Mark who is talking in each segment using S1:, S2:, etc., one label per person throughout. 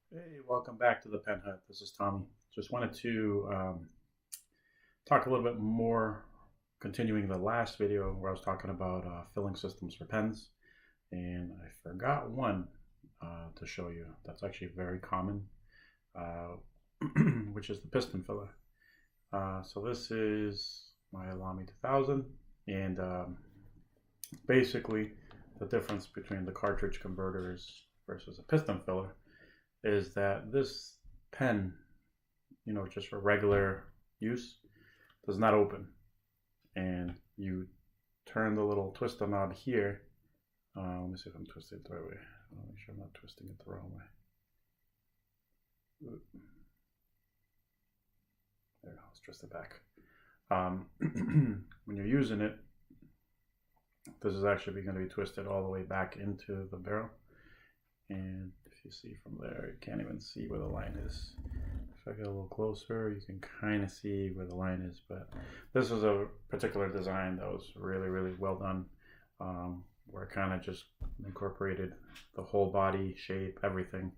S1: Hey, welcome back to the Pen Hut. This is Tommy. Just wanted to talk a little bit more, continuing the last video where I was talking about filling systems for pens, and I forgot one to show you. That's actually very common, uh, which is the piston filler. So this is my Lamy 2000, and basically the difference between the cartridge converters versus a piston filler is that this pen, just for regular use, does not open. And you turn the little twister knob here. Let me see if I'm twisting it the right way. I'll make sure I'm not twisting it the wrong way. There, let's twist it back. When you're using it, this is actually going to be twisted all the way back into the barrel. And if you see from there, you can't even see where the line is. If I get a little closer, you can kind of see where the line is. But this was a particular design that was really, really well done, where it kind of just incorporated the whole body shape, everything,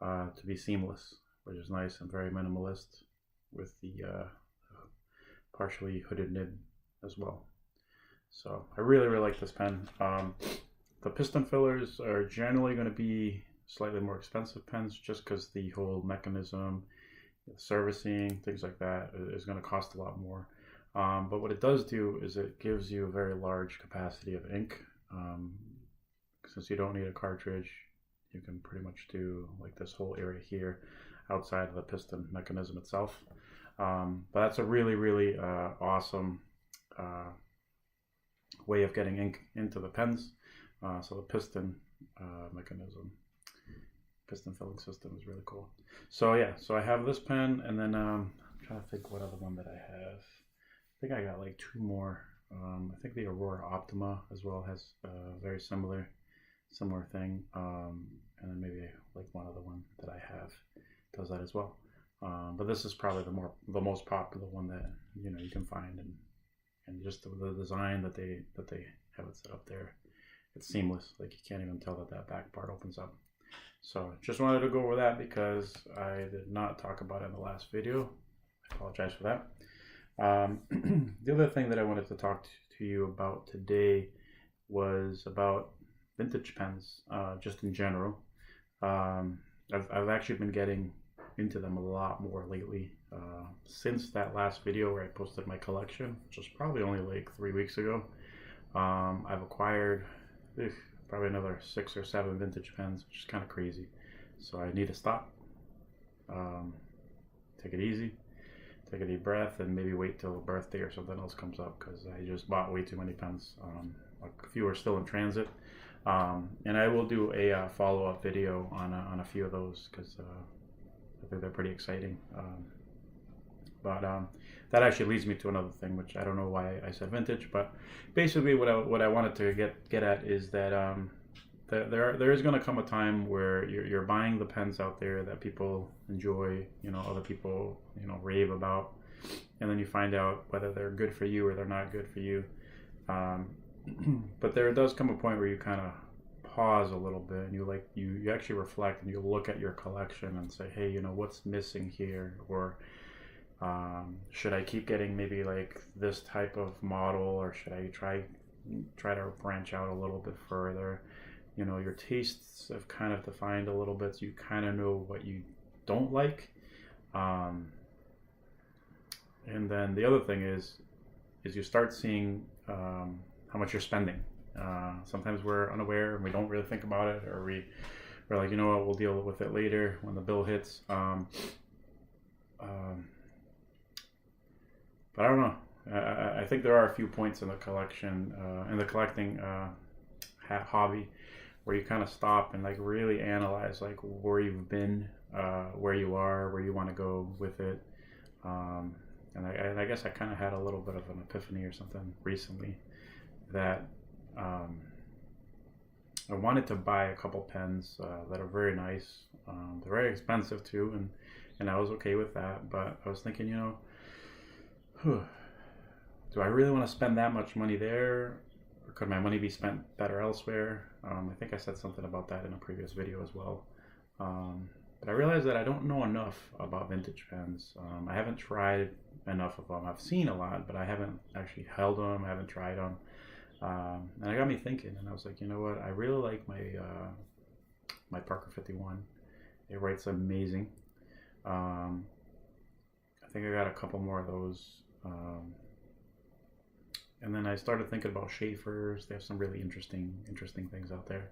S1: to be seamless, which is nice and very minimalist with the partially hooded nib as well. So I really, really like this pen. The piston fillers are generally going to be slightly more expensive pens just because the whole mechanism, servicing, things like that is going to cost a lot more. But what it does do is it gives you a very large capacity of ink. Since you don't need a cartridge, you can pretty much do like this whole area here outside of the piston mechanism itself. But that's a really, really awesome way of getting ink into the pens. So the piston mechanism, piston filling system is really cool. So yeah, so I have this pen, and then I'm trying to think what other one that I have. I think I got like two more. I think the Aurora Optima as well has a very similar thing, and then maybe like one other one that I have does that as well. But this is probably the most popular one that you can find, and just the design that they have it set up there. It's seamless, like you can't even tell that back part opens up. So just wanted to go over that because I did not talk about it in the last video. I apologize for that. The other thing that I wanted to talk to you about today was about vintage pens, just in general. I've actually been getting into them a lot more lately since that last video where I posted my collection, which was probably only like 3 weeks ago. I've acquired probably another 6 or 7 vintage pens, which is kind of crazy. So I need to stop, take it easy, take a deep breath, and maybe wait till a birthday or something else comes up, because I just bought way too many pens. A few are still in transit, and I will do a follow-up video on a few of those because I think they're pretty exciting. But that actually leads me to another thing, which I don't know why I said vintage, but basically what I wanted to get at is that there is going to come a time where you're buying the pens out there that people enjoy, other people rave about, and then you find out whether they're good for you or they're not good for you. But there does come a point where you kind of pause a little bit and you actually reflect and you look at your collection and say, hey, what's missing here, or should I keep getting maybe like this type of model, or should I try to branch out a little bit further? Your tastes have kind of defined a little bit, so you kind of know what you don't like. And then the other thing is you start seeing how much you're spending. Sometimes we're unaware and we don't really think about it, or we're like, what, we'll deal with it later when the bill hits. But I don't know. I think there are a few points in the collection, in the collecting hobby, where you kind of stop and like really analyze like where you've been, where you are, where you want to go with it. And I guess I kind of had a little bit of an epiphany or something recently that I wanted to buy a couple pens that are very nice. They're very expensive too, and I was okay with that. But I was thinking, do I really want to spend that much money there, or could my money be spent better elsewhere? I think I said something about that in a previous video as well. But I realized that I don't know enough about vintage pens. I haven't tried enough of them. I've seen a lot, but I haven't actually held them. I haven't tried them. And it got me thinking, and I was like, you know what? I really like my Parker 51. It writes amazing. I think I got a couple more of those. And then I started thinking about Schaefer's. They have some really interesting things out there.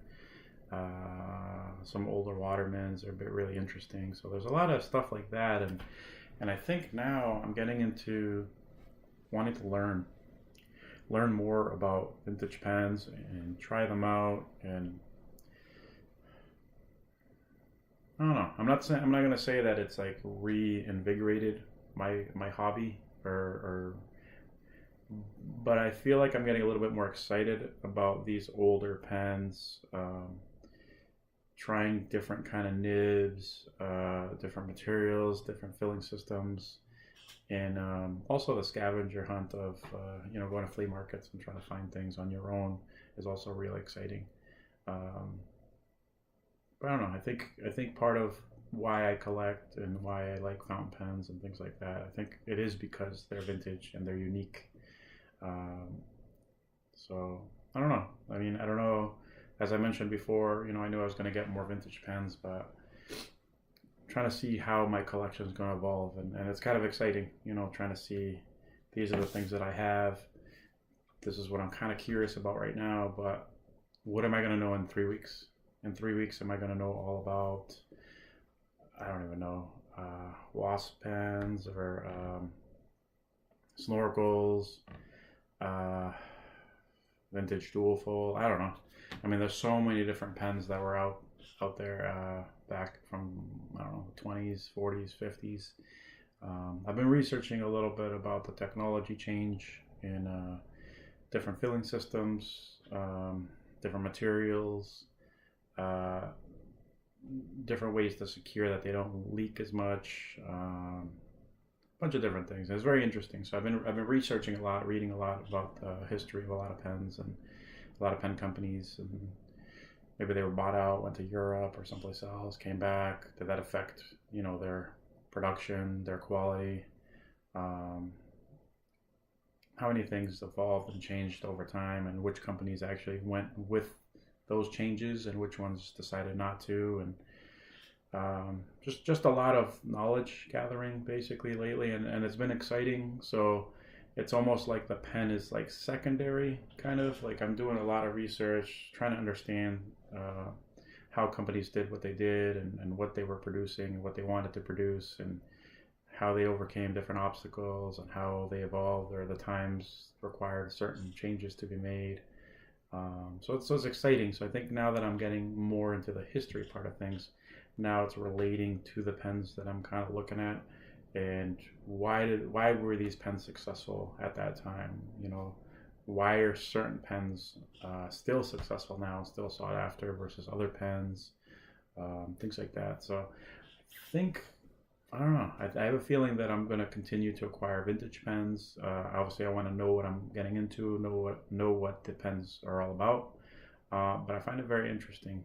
S1: Some older Watermans are really interesting. So there's a lot of stuff like that, and I think now I'm getting into wanting to learn more about vintage pens and try them out. And I don't know. I'm not going to say that it's like reinvigorated my hobby or but I feel like I'm getting a little bit more excited about these older pens, trying different kind of nibs, different materials, different filling systems, and also the scavenger hunt of going to flea markets and trying to find things on your own is also really exciting. But I don't know. I think part of why I collect and why I like fountain pens and things like that, I think it is because they're vintage and they're unique. So I don't know. I mean, I don't know. As I mentioned before, I knew I was going to get more vintage pens, but I'm trying to see how my collection is going to evolve, and it's kind of exciting. Trying to see these are the things that I have. This is what I'm kind of curious about right now. But what am I going to know in 3 weeks? In 3 weeks, am I going to know all about? I don't even know. Wasp pens or snorkels. Vintage dual fold. I don't know. I mean, there's so many different pens that were out there back from, I don't know, 20s, 40s, 50s. I've been researching a little bit about the technology change in different filling systems, different materials, different ways to secure that they don't leak as much. Bunch of different things. It's very interesting. So I've been researching a lot, reading a lot about the history of a lot of pens and a lot of pen companies, and maybe they were bought out, went to Europe or someplace else, came back. Did that affect their production, their quality? How many things evolved and changed over time, and which companies actually went with those changes and which ones decided not to? And just a lot of knowledge gathering basically lately, and it's been exciting. So it's almost like the pen is like secondary, kind of like I'm doing a lot of research, trying to understand how companies did what they did, and what they were producing and what they wanted to produce, and how they overcame different obstacles, and how they evolved, or the times required certain changes to be made. So it's exciting. So I think now that I'm getting more into the history part of things, now it's relating to the pens that I'm kind of looking at, and why were these pens successful at that time? Why are certain pens still successful now, still sought after versus other pens, things like that. So I don't know. I have a feeling that I'm going to continue to acquire vintage pens. Obviously, I want to know what I'm getting into, know what the pens are all about. But I find it very interesting.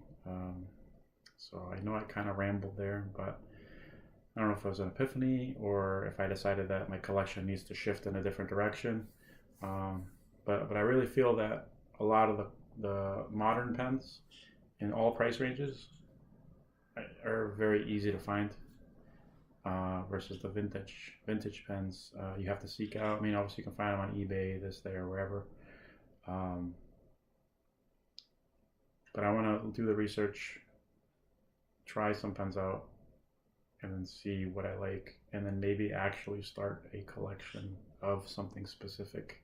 S1: So I know I kind of rambled there, but I don't know if it was an epiphany or if I decided that my collection needs to shift in a different direction. But I really feel that a lot of the modern pens in all price ranges are very easy to find, versus the vintage pens. You have to seek out. I mean, obviously you can find them on eBay, this, there, wherever. But I want to do the research, try some pens out, and then see what I like, and then maybe actually start a collection of something specific.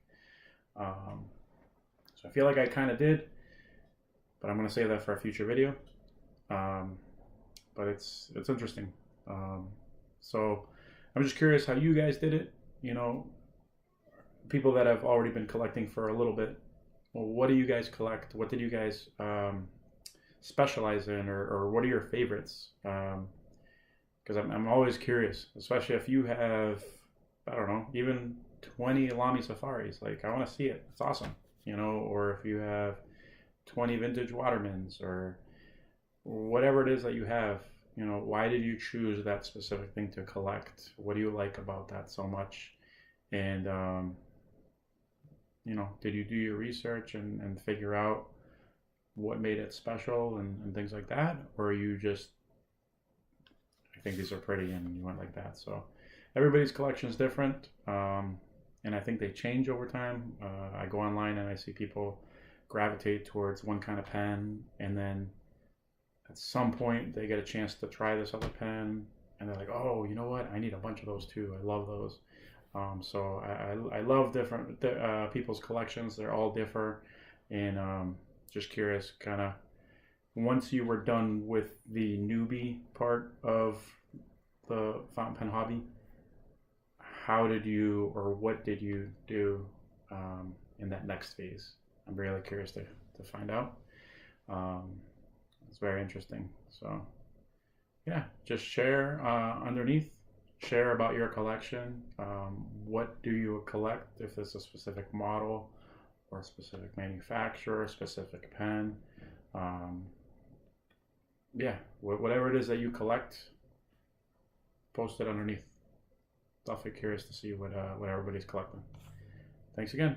S1: So I feel like I kind of did, but I'm going to save that for a future video. But it's interesting. So I'm just curious how you guys did it. People that have already been collecting for a little bit. Well, what do you guys collect? What did you guys specialize in, or what are your favorites? Because I'm always curious, especially if you have, I don't know, even 20 Lamy Safaris. Like, I want to see it. It's awesome. Or if you have 20 vintage Watermans, or whatever it is that you have, why did you choose that specific thing to collect? What do you like about that so much? And, did you do your research and figure out what made it special and things like that? Or you just, I think these are pretty and you went like that. So everybody's collection is different. And I think they change over time. I go online and I see people gravitate towards one kind of pen, and then at some point they get a chance to try this other pen and they're like, oh, you know what, I need a bunch of those too. I love those. So I love different people's collections. They're all differ. And just curious, kind of, once you were done with the newbie part of the fountain pen hobby, how did you, or what did you do in that next phase? I'm really curious to find out. It's very interesting. So yeah, just share underneath. Share about your collection. What do you collect? If it's a specific model or a specific manufacturer, a specific pen. Yeah, whatever it is that you collect, post it underneath. Definitely curious to see what everybody's collecting. Thanks again.